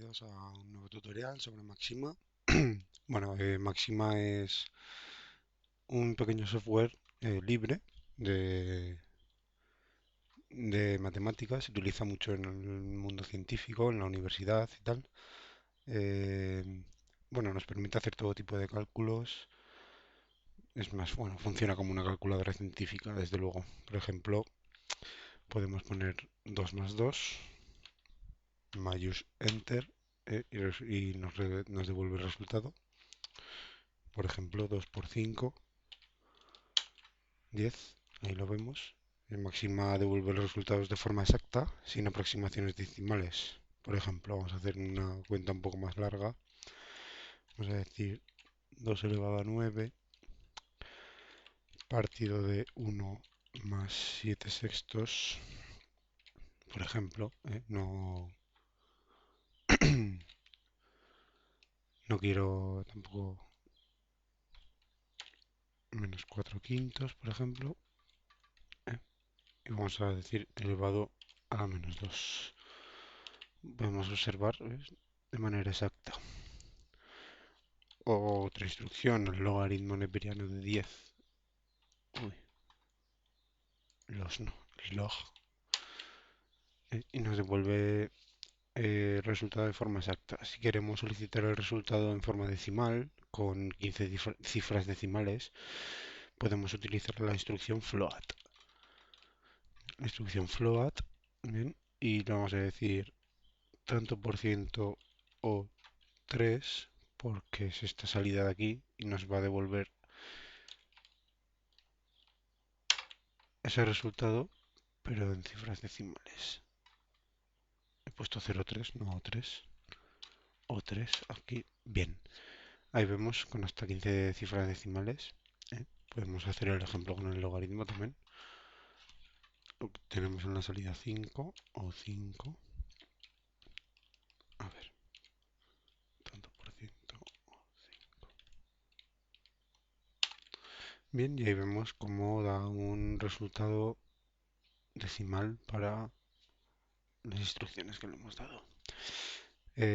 bienvenidos a un nuevo tutorial sobre Maxima. Bueno, Maxima es un pequeño software libre de, de matemáticas. Se utiliza mucho en el mundo científico, en la universidad y tal. Eh, bueno, nos permite hacer todo tipo de cálculos. Es más, bueno, funciona como una calculadora científica, desde luego. Por ejemplo, podemos poner 2 más 2, mayús enter, y nos devuelve el resultado. Por ejemplo, 2 por 5, 10. Ahí lo vemos. El máxima devuelve los resultados de forma exacta, sin aproximaciones decimales. Por ejemplo, vamos a hacer una cuenta un poco más larga. Vamos a decir 2 elevado a 9 partido de 1 más 7 sextos. Por ejemplo, no quiero tampoco menos 4 quintos, por ejemplo. ¿eh? Y vamos a decir elevado a la menos 2. Podemos observar, ¿ves?, de manera exacta. Otra instrucción, el logaritmo neperiano de 10. Uy, los no, el log. Y nos devuelve el resultado de forma exacta. Si queremos solicitar el resultado en forma decimal, con 15 cifras decimales, podemos utilizar la instrucción float. La instrucción float, bien, y le vamos a decir tanto por ciento o 3, porque es esta salida de aquí y nos va a devolver ese resultado, pero en cifras decimales. He puesto 0,3, no 3. O 3 aquí. Bien. Ahí vemos con hasta 15 cifras decimales. Podemos hacer el ejemplo con el logaritmo también. Tenemos en la salida 5 o 5. A ver. Tanto por ciento. Bien, y ahí vemos cómo da un resultado decimal para las instrucciones que le hemos dado.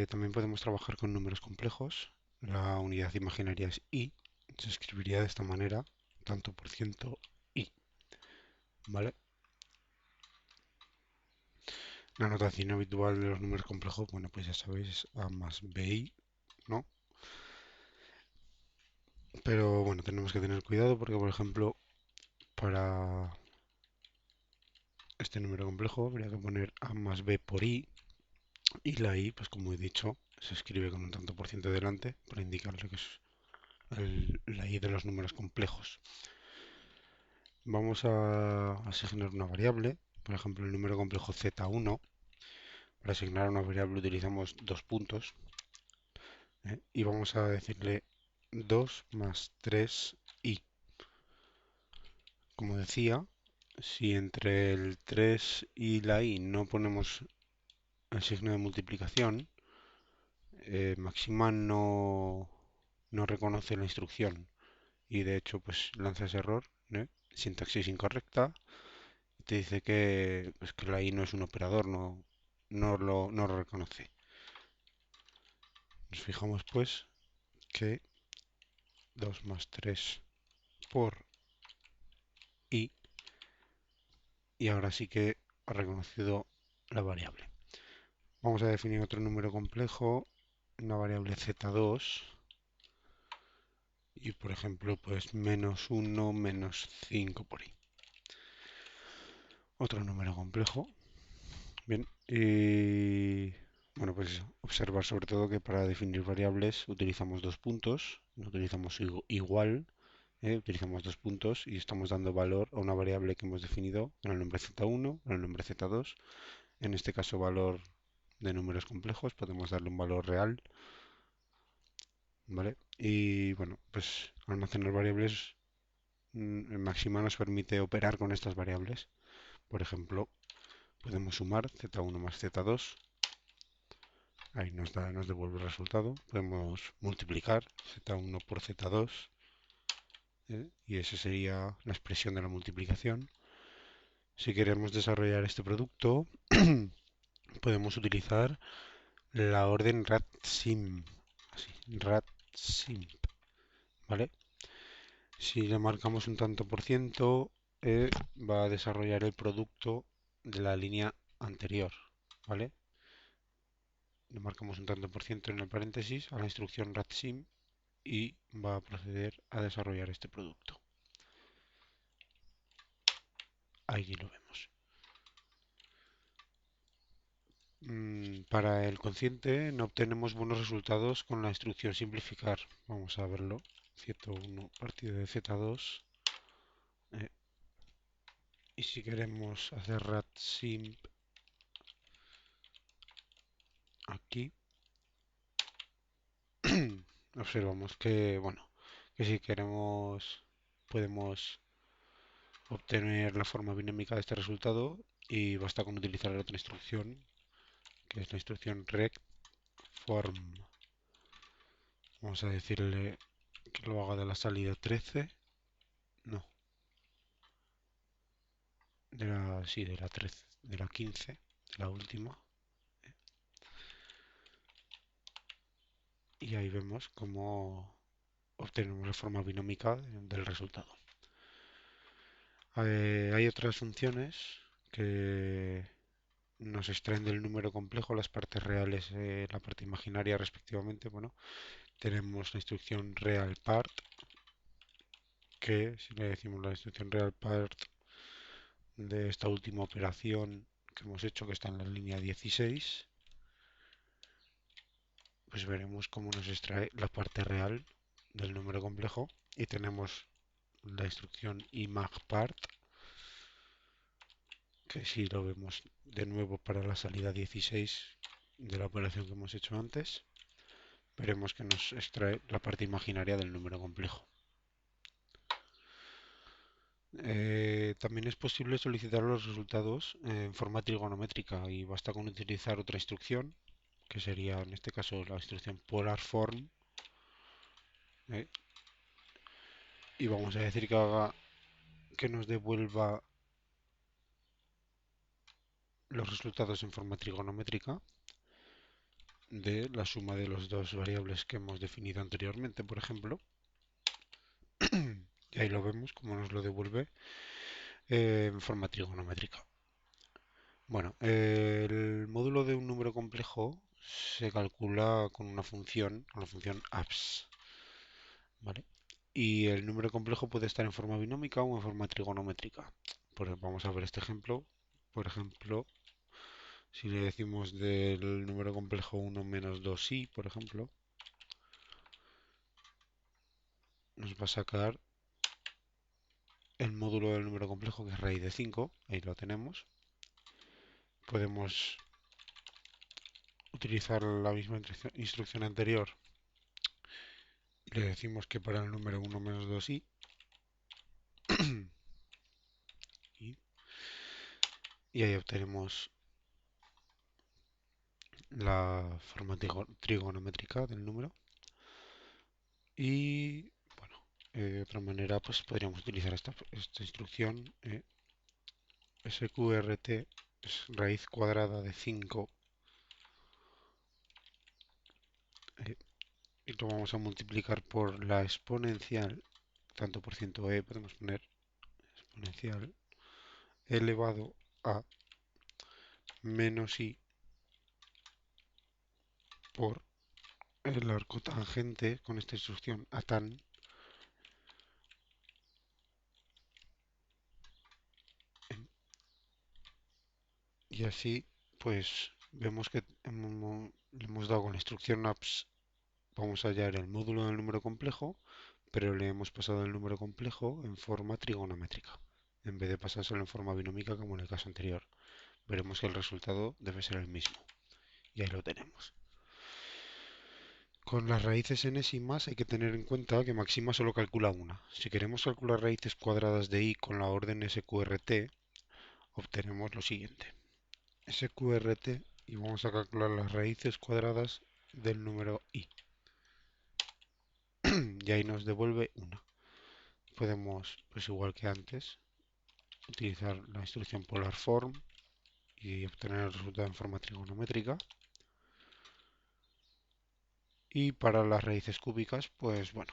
También podemos trabajar con números complejos. La unidad imaginaria es i. Se escribiría de esta manera, tanto por ciento i. ¿Vale? La notación habitual de los números complejos, bueno, pues ya sabéis, es a más bi, ¿no? Pero bueno, tenemos que tener cuidado porque, por ejemplo, para este número complejo habría que poner a más b por i, y la i, pues como he dicho, se escribe con un tanto por ciento delante para indicarle que es la i de los números complejos. Vamos a asignar una variable, por ejemplo, el número complejo z1. Para asignar una variable utilizamos dos puntos, y vamos a decirle 2 más 3i. Como decía, si entre el 3 y la i no ponemos el signo de multiplicación, Maxima no reconoce la instrucción y de hecho pues lanza ese error, sintaxis incorrecta, y te dice que, pues, que la i no es un operador, no lo reconoce. Nos fijamos pues que 2 más 3 por i, y ahora sí que ha reconocido la variable. Vamos a definir otro número complejo, una variable z2, y por ejemplo pues menos 1 menos 5 por i. Otro número complejo. Bien, y bueno, pues eso, observar sobre todo que para definir variables utilizamos dos puntos, no utilizamos igual, utilizamos dos puntos y estamos dando valor a una variable que hemos definido en el nombre z1, en el nombre z2. En este caso valor de números complejos, podemos darle un valor real, ¿vale? Y bueno, pues almacenar variables, en Maxima nos permite operar con estas variables. Por ejemplo, podemos sumar z1 más z2. Ahí nos devuelve el resultado. Podemos multiplicar z1 por z2, y esa sería la expresión de la multiplicación. Si queremos desarrollar este producto, podemos utilizar la orden ratsim, así, ratsim, ¿vale? Si le marcamos un tanto por ciento, va a desarrollar el producto de la línea anterior, ¿vale? Le marcamos un tanto por ciento en el paréntesis a la instrucción ratsim y va a proceder a desarrollar este producto. Ahí lo vemos. Para el cociente no obtenemos buenos resultados con la instrucción simplificar. Vamos a verlo. 101 partido de Z2. eh, y si queremos hacer ratsim aquí, observamos que, bueno, que si queremos podemos obtener la forma binómica de este resultado y basta con utilizar la otra instrucción, que es la instrucción rectForm. Vamos a decirle que lo haga de la salida 13. No, sí, de la 13, de la 15, de la última. Y ahí vemos cómo obtenemos la forma binómica del resultado. Hay otras funciones que nos extraen del número complejo las partes reales, la parte imaginaria respectivamente. Bueno, tenemos la instrucción realPart, que si le decimos la instrucción realPart de esta última operación que hemos hecho, que está en la línea 16, pues veremos cómo nos extrae la parte real del número complejo y tenemos la instrucción imagPart, que si lo vemos de nuevo para la salida 16 de la operación que hemos hecho antes, veremos que nos extrae la parte imaginaria del número complejo. También es posible solicitar los resultados en forma trigonométrica y basta con utilizar otra instrucción, que sería en este caso la instrucción polarform, ¿eh? Y vamos a decir que nos devuelva los resultados en forma trigonométrica de la suma de las dos variables que hemos definido anteriormente, por ejemplo. Y ahí lo vemos como nos lo devuelve en forma trigonométrica. Bueno, el módulo de un número complejo se calcula con la función abs, ¿vale? Y el número complejo puede estar en forma binómica o en forma trigonométrica. Pues vamos a ver este ejemplo. Por ejemplo, si le decimos del número complejo 1 menos 2i, por ejemplo, nos va a sacar el módulo del número complejo, que es raíz de 5. Ahí lo tenemos. Podemos utilizar la misma instrucción anterior y le decimos que para el número 1 menos 2i y, y ahí obtenemos la forma trigonométrica del número. Y bueno, de otra manera pues podríamos utilizar esta instrucción, sqrt es raíz cuadrada de 5, eh, y lo vamos a multiplicar por la exponencial, tanto por ciento e podemos poner exponencial elevado a menos i por el arco tangente con esta instrucción a tan, y así pues vemos que le hemos dado con la instrucción abs, vamos a hallar el módulo del número complejo, pero le hemos pasado el número complejo en forma trigonométrica, en vez de pasárselo en forma binómica como en el caso anterior. Veremos que el resultado debe ser el mismo. Y ahí lo tenemos. Con las raíces enésimas hay que tener en cuenta que máxima solo calcula una. Si queremos calcular raíces cuadradas de i con la orden sqrt, obtenemos lo siguiente. Sqrt y vamos a calcular las raíces cuadradas del número i. Y ahí nos devuelve una. Podemos, pues igual que antes, utilizar la instrucción polarform y obtener el resultado en forma trigonométrica. Y para las raíces cúbicas, pues bueno,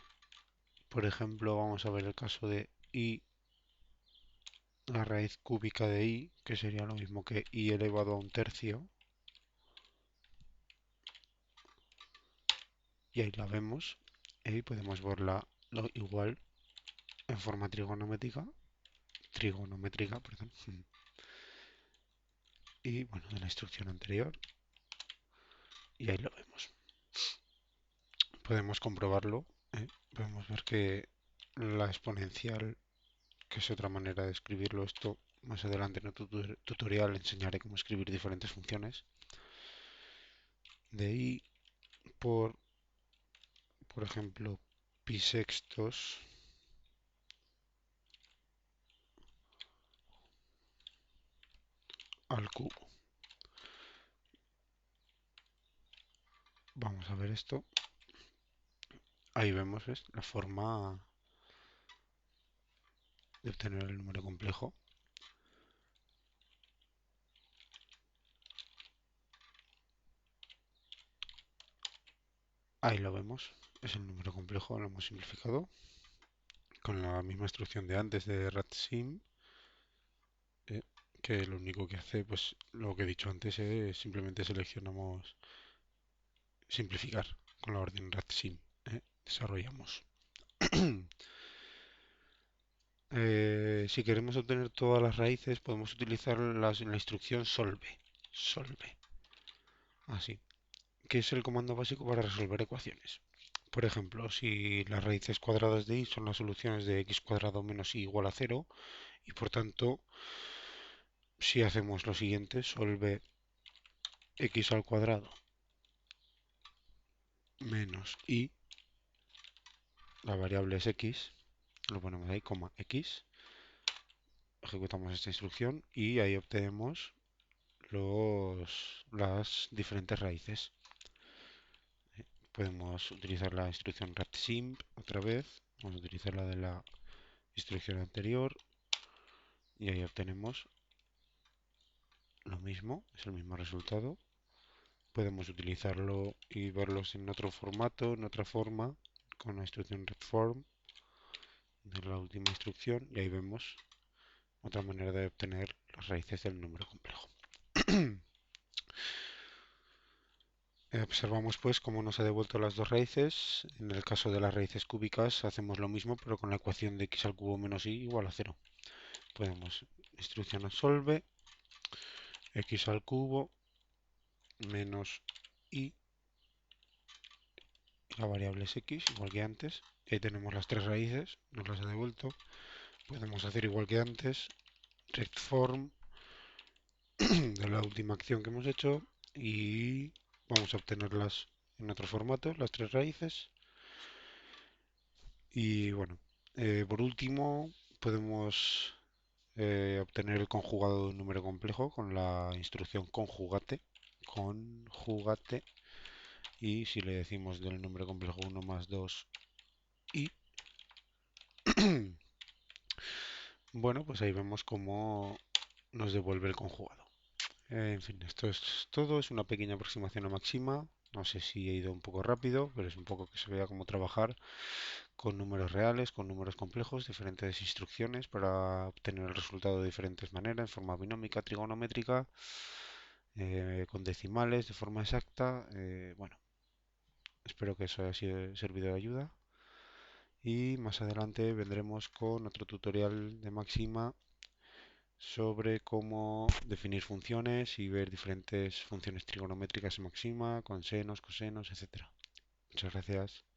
por ejemplo, vamos a ver el caso de y, la raíz cúbica de y, que sería lo mismo que y elevado a un tercio, y ahí la vemos, y podemos verla igual en forma trigonométrica, perdón, y bueno, de la instrucción anterior, y ahí lo vemos. Podemos comprobarlo, podemos ver que la exponencial, que es otra manera de escribirlo, esto más adelante en el tutorial enseñaré cómo escribir diferentes funciones, de i por ejemplo, pi sextos al cubo. Vamos a ver esto. Ahí vemos, ¿ves? La forma de obtener el número complejo. Ahí lo vemos. Es el número complejo, lo hemos simplificado. Con la misma instrucción de antes de RATSIM, eh, que lo único que hace, pues lo que he dicho antes, es simplemente seleccionamos simplificar con la orden RATSIM. Desarrollamos. Si queremos obtener todas las raíces, podemos utilizar la instrucción solve. Solve. Así. Que es el comando básico para resolver ecuaciones. Por ejemplo, si las raíces cuadradas de y son las soluciones de x cuadrado menos y igual a cero, y por tanto, si hacemos lo siguiente, solve x al cuadrado menos y, la variable es x, lo ponemos ahí, coma x, ejecutamos esta instrucción y ahí obtenemos las diferentes raíces. Podemos utilizar la instrucción ratsimp otra vez, vamos a utilizar la de la instrucción anterior y ahí obtenemos lo mismo, es el mismo resultado. Podemos utilizarlo y verlos en otro formato, en otra forma, con la instrucción retform de la última instrucción y ahí vemos otra manera de obtener las raíces del número complejo. Observamos pues cómo nos ha devuelto las dos raíces. En el caso de las raíces cúbicas hacemos lo mismo pero con la ecuación de x al cubo menos y igual a 0. Podemos instrucción solve x al cubo menos y la variable es x, igual que antes. Y ahí tenemos las tres raíces, nos las ha devuelto. Podemos hacer igual que antes, rectform de la última acción que hemos hecho y vamos a obtenerlas en otro formato, las tres raíces. Y bueno, por último podemos obtener el conjugado de un número complejo con la instrucción conjugate. Conjugate. Y si le decimos del número complejo 1 más 2 y bueno, pues ahí vemos cómo nos devuelve el conjugado. En fin, esto es todo, es una pequeña aproximación a máxima. No sé si he ido un poco rápido, pero es un poco que se vea cómo trabajar con números reales, con números complejos, diferentes instrucciones para obtener el resultado de diferentes maneras, en forma binómica, trigonométrica, con decimales, de forma exacta. Bueno, espero que eso haya servido de ayuda. Y más adelante vendremos con otro tutorial de máxima sobre cómo definir funciones y ver diferentes funciones trigonométricas en máxima, con senos, cosenos, etcétera. Muchas gracias.